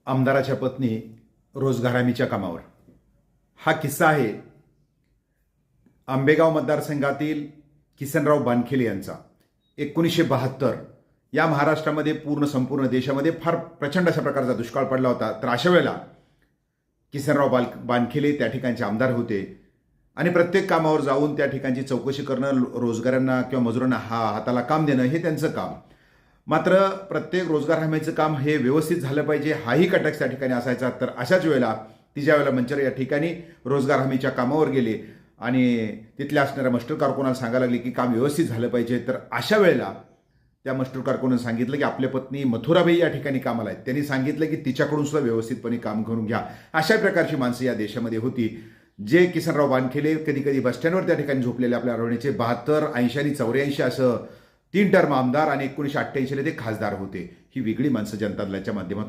आमदाराच्या पत्नी रोजगार हमीच्या कामावर. हा किस्सा आहे आंबेगाव मतदारसंघातील किसनराव बानखेले यांचा. 1972 या महाराष्ट्रामध्ये संपूर्ण देशामध्ये फार प्रचंड अशा प्रकारचा दुष्काळ पडला होता. तर अशा वेळेला किसनराव बानखेले त्या ठिकाणचे आमदार होते आणि प्रत्येक कामावर जाऊन त्या ठिकाणची चौकशी करणं, रोजगारांना किंवा मजुरांना हाताला काम देणं हे त्यांचं काम. मात्र प्रत्येक रोजगार हमीचं काम हे व्यवस्थित झालं पाहिजे हाही कटाक्ष त्या ठिकाणी असायचा. तर अशाच वेळेला तिच्या वेळेला मंचर या ठिकाणी रोजगार हमीच्या कामावर गेले आणि तिथल्या असणाऱ्या मास्टर कारकुनाला सांगायला लागले की काम व्यवस्थित झालं पाहिजे. तर अशा वेळेला त्या मास्टर कारकुनाने सांगितलं की आपल्या पत्नी मथुराबाई या ठिकाणी कामाला आहेत. त्यांनी सांगितलं की तिच्याकडून सुद्धा व्यवस्थितपणे काम करून घ्या. अशा प्रकारची माणसं या देशामध्ये होती जे किसनराव बानखेले कधी कधी बसस्टँडवर त्या ठिकाणी झोपलेले आपल्या आरवणीचे 72, 80 आणि 84 असं 3 टर्म आमदार आणि 1988 ते खासदार होते. ही वेगळी माणसं जनता दलाच्या माध्यमातून